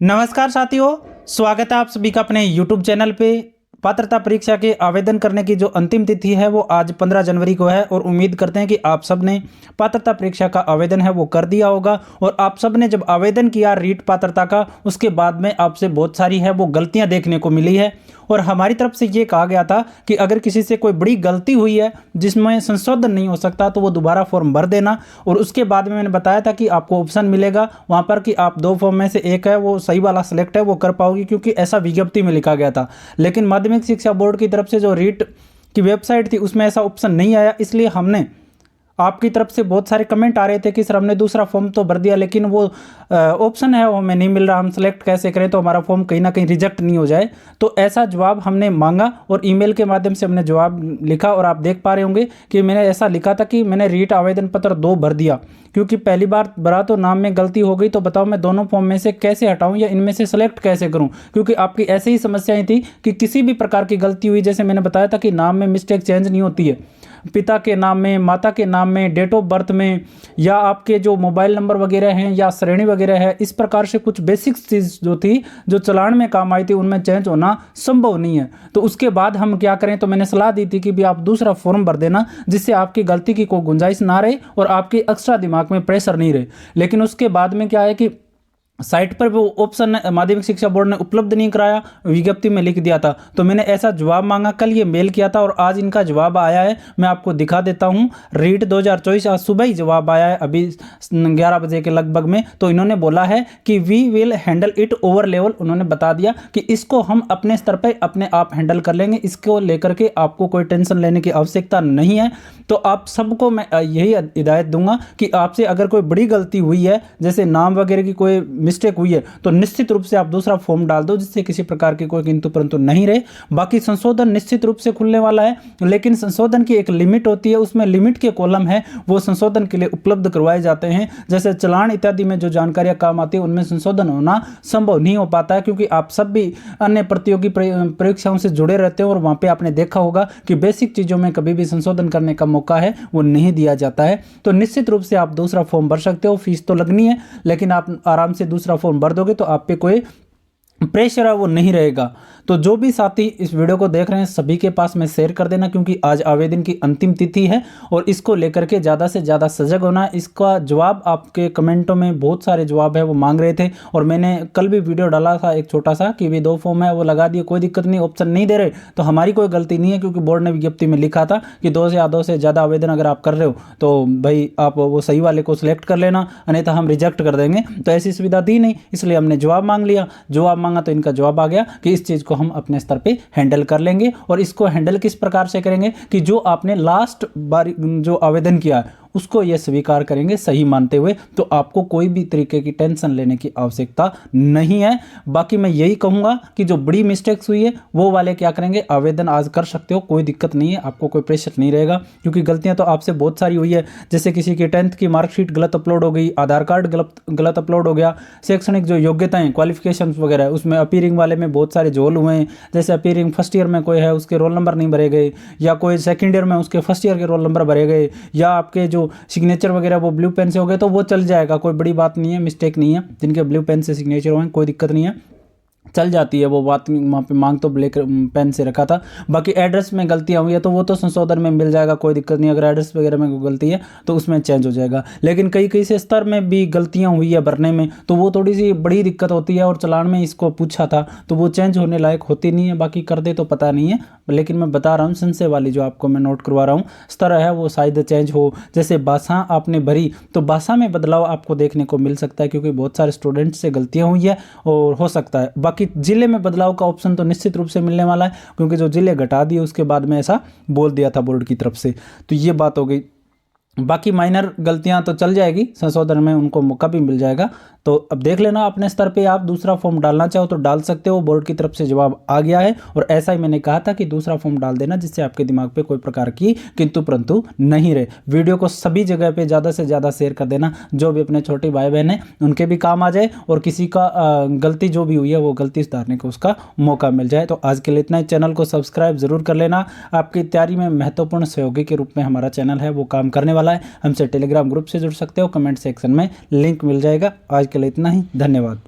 नमस्कार साथियों, स्वागत है आप सभी का अपने YouTube चैनल पे। पात्रता परीक्षा के आवेदन करने की जो अंतिम तिथि है वो आज 15 जनवरी को है और उम्मीद करते हैं कि आप सब ने पात्रता परीक्षा का आवेदन है वो कर दिया होगा। और आप सब ने जब आवेदन किया रीट पात्रता का, उसके बाद में आपसे बहुत सारी है वो गलतियां देखने को मिली है। और हमारी तरफ से ये कहा गया था कि अगर किसी से कोई बड़ी गलती हुई है जिसमें संशोधन नहीं हो सकता तो वो दोबारा फॉर्म भर देना। और उसके बाद में मैंने बताया था कि आपको ऑप्शन मिलेगा वहाँ पर कि आप दो फॉर्म में से एक है वो सही वाला सेलेक्ट है वो कर पाओगी, क्योंकि ऐसा विज्ञप्ति में लिखा गया था। लेकिन माध्यमिक शिक्षा बोर्ड की तरफ से जो रीट की वेबसाइट थी उसमें ऐसा ऑप्शन नहीं आया, इसलिए हमने आपकी तरफ से बहुत सारे कमेंट आ रहे थे कि सर हमने दूसरा फॉर्म तो भर दिया लेकिन वो ऑप्शन है वो हमें नहीं मिल रहा, हम सेलेक्ट कैसे करें तो हमारा फॉर्म कहीं ना कहीं रिजेक्ट नहीं हो जाए। तो ऐसा जवाब हमने मांगा और ईमेल के माध्यम से हमने जवाब लिखा। और आप देख पा रहे होंगे कि मैंने ऐसा लिखा था कि मैंने रीट आवेदन पत्र 2 भर दिया, क्योंकि पहली बार भरा तो नाम में गलती हो गई। तो बताओ मैं दोनों फॉर्म में से कैसे हटाऊं या इनमें से सेलेक्ट कैसे करूं, क्योंकि आपकी ऐसे ही समस्याएं थी कि किसी भी प्रकार की गलती हुई, जैसे मैंने बताया था कि नाम में मिस्टेक चेंज नहीं होती है, पिता के नाम में, माता के नाम में, डेट ऑफ बर्थ में, या आपके जो मोबाइल नंबर वगैरह हैं या श्रेणी वगैरह है, इस प्रकार से कुछ बेसिक चीज़ जो थी जो चलान में काम आई थी उनमें चेंज होना संभव नहीं है। तो उसके बाद हम क्या करें, तो मैंने सलाह दी थी कि भी आप दूसरा फॉर्म भर देना जिससे आपकी गलती की कोई गुंजाइश ना रहे और आपके एक्स्ट्रा दिमाग में प्रेशर नहीं रहे। लेकिन उसके बाद में क्या है कि साइट पर वो ऑप्शन माध्यमिक शिक्षा बोर्ड ने उपलब्ध नहीं कराया, विज्ञप्ति में लिख दिया था। तो मैंने ऐसा जवाब मांगा, कल ये मेल किया था और आज इनका जवाब आया है। मैं आपको दिखा देता हूँ। रीट 2024 आज सुबह ही जवाब आया है, अभी 11 बजे के लगभग में। तो इन्होंने बोला है कि we will handle it over level. उन्होंने बता दिया कि इसको हम अपने स्तर पर अपने आप हैंडल कर लेंगे, इसको लेकर के आपको कोई टेंशन लेने की आवश्यकता नहीं है। तो आप सबको मैं यही हिदायत दूंगा कि आपसे अगर कोई बड़ी गलती हुई है, जैसे नाम वगैरह की कोई मिस्टेक हुई है, तो निश्चित रूप से आप दूसरा फॉर्म डाल दो जिससे किसी प्रकार की कोई किंतु परंतु नहीं रहे। बाकी संशोधन निश्चित रूप से खुलने वाला है, लेकिन संशोधन की एक लिमिट होती है, उसमें लिमिट के कॉलम है वो संशोधन के लिए उपलब्ध करवाए जाते हैं। जैसे चलान इत्यादि में जो जानकारियां काम आती है उनमें संशोधन होना संभव नहीं हो पाता है, क्योंकि आप सब भी अन्य प्रतियोगी परीक्षाओं से जुड़े रहते हैं और वहां पर आपने देखा होगा कि बेसिक चीजों में कभी भी संशोधन करने का मौका है वो नहीं दिया जाता है। तो निश्चित रूप से आप दूसरा फॉर्म भर सकते हो, फीस तो लगनी है लेकिन आप आराम से दूसरा फॉर्म भर दोगे तो आप पे कोई प्रेशर है वो नहीं रहेगा। तो जो भी साथी इस वीडियो को देख रहे हैं सभी के पास में शेयर कर देना, क्योंकि आज आवेदन की अंतिम तिथि है और इसको लेकर के ज़्यादा से ज़्यादा सजग होना है। इसका जवाब आपके कमेंटों में बहुत सारे जवाब है वो मांग रहे थे और मैंने कल भी वीडियो डाला था एक छोटा सा कि भी 2 फॉर्म है वो लगा दिए, कोई दिक्कत नहीं, ऑप्शन नहीं दे रहे तो हमारी कोई गलती नहीं है, क्योंकि बोर्ड ने विज्ञप्ति में लिखा था कि 2 से ज़्यादा आवेदन अगर आप कर रहे हो तो भाई आप वो सही वाले को सिलेक्ट कर लेना, अन्यथा हम रिजेक्ट कर देंगे। तो ऐसी सुविधा दी नहीं, इसलिए हमने जवाब मांग लिया। जवाब मांगा तो इनका जवाब आ गया कि इस चीज़ को हम अपने स्तर पे हैंडल कर लेंगे। और इसको हैंडल किस प्रकार से करेंगे कि जो आपने लास्ट बार जो आवेदन किया है उसको ये स्वीकार करेंगे सही मानते हुए, तो आपको कोई भी तरीके की टेंशन लेने की आवश्यकता नहीं है। बाकी मैं यही कहूँगा कि जो बड़ी मिस्टेक्स हुई है वो वाले क्या करेंगे, आवेदन आज कर सकते हो, कोई दिक्कत नहीं है, आपको कोई प्रेशर नहीं रहेगा, क्योंकि गलतियां तो आपसे बहुत सारी हुई है। जैसे किसी की 10th की मार्कशीट गलत अपलोड हो गई, आधार कार्ड गलत अपलोड हो गया, शैक्षणिक जो योग्यताएं क्वालिफिकेशन वगैरह उसमें अपीयरिंग वाले में बहुत सारे झोल हुए हैं। जैसे अपीयरिंग फर्स्ट ईयर में कोई है उसके रोल नंबर नहीं भरे गए, या कोई सेकेंड ईयर में उसके फर्स्ट ईयर के रोल नंबर भरे गए, या आपके जो सिग्नेचर वगैरह वो ब्लू पेन से हो गए, तो वो चल जाएगा, कोई बड़ी बात नहीं है, मिस्टेक नहीं है। जिनके ब्लू पेन से सिग्नेचर हुए कोई दिक्कत नहीं है, चल जाती है वो बात। वहाँ पे मांग तो ब्लैक पेन से रखा था। बाकी एड्रेस में गलतियाँ हुई है तो वो तो संशोधन में मिल जाएगा, कोई दिक्कत नहीं। अगर एड्रेस वगैरह में कोई गलती है तो उसमें चेंज हो जाएगा। लेकिन कई से स्तर में भी गलतियाँ हुई है भरने में, तो वो थोड़ी सी बड़ी दिक्कत होती है। और चलान में इसको पूछा था तो वो चेंज होने लायक होती नहीं है, बाकी कर दे तो पता नहीं है। लेकिन मैं बता रहा हूँ संशय वाली जो आपको मैं नोट करवा रहा हूँ स्तर है वो शायद चेंज हो। जैसे भाषा आपने भरी तो भाषा में बदलाव आपको देखने को मिल सकता है, क्योंकि बहुत सारे स्टूडेंट्स से गलतियाँ हुई है और हो सकता है। बाकी जिले में बदलाव का ऑप्शन तो निश्चित रूप से मिलने वाला है, क्योंकि जो जिले घटा दिए उसके बाद में ऐसा बोल दिया था बोर्ड की तरफ से। तो ये बात हो गई। बाकी माइनर गलतियां तो चल जाएगी, संशोधन में उनको मौका भी मिल जाएगा। तो अब देख लेना अपने स्तर पे, आप दूसरा फॉर्म डालना चाहो तो डाल सकते हो, बोर्ड की तरफ से जवाब आ गया है। और ऐसा ही मैंने कहा था कि दूसरा फॉर्म डाल देना जिससे आपके दिमाग पे कोई प्रकार की किंतु परंतु नहीं रहे। वीडियो को सभी जगह पे ज़्यादा से ज़्यादा शेयर कर देना, जो भी अपने छोटे भाई बहन हैं उनके भी काम आ जाए और किसी का गलती जो भी हुई है वो गलती सुधारने को उसका मौका मिल जाए। तो आज के लिए इतना ही। चैनल को सब्सक्राइब जरूर कर लेना, आपकी तैयारी में महत्वपूर्ण सहयोगी के रूप में हमारा चैनल है वो काम करने वाला है। हमसे टेलीग्राम ग्रुप से जुड़ सकते हो, कमेंट सेक्शन में लिंक मिल जाएगा। आज के लिए इतना ही, धन्यवाद।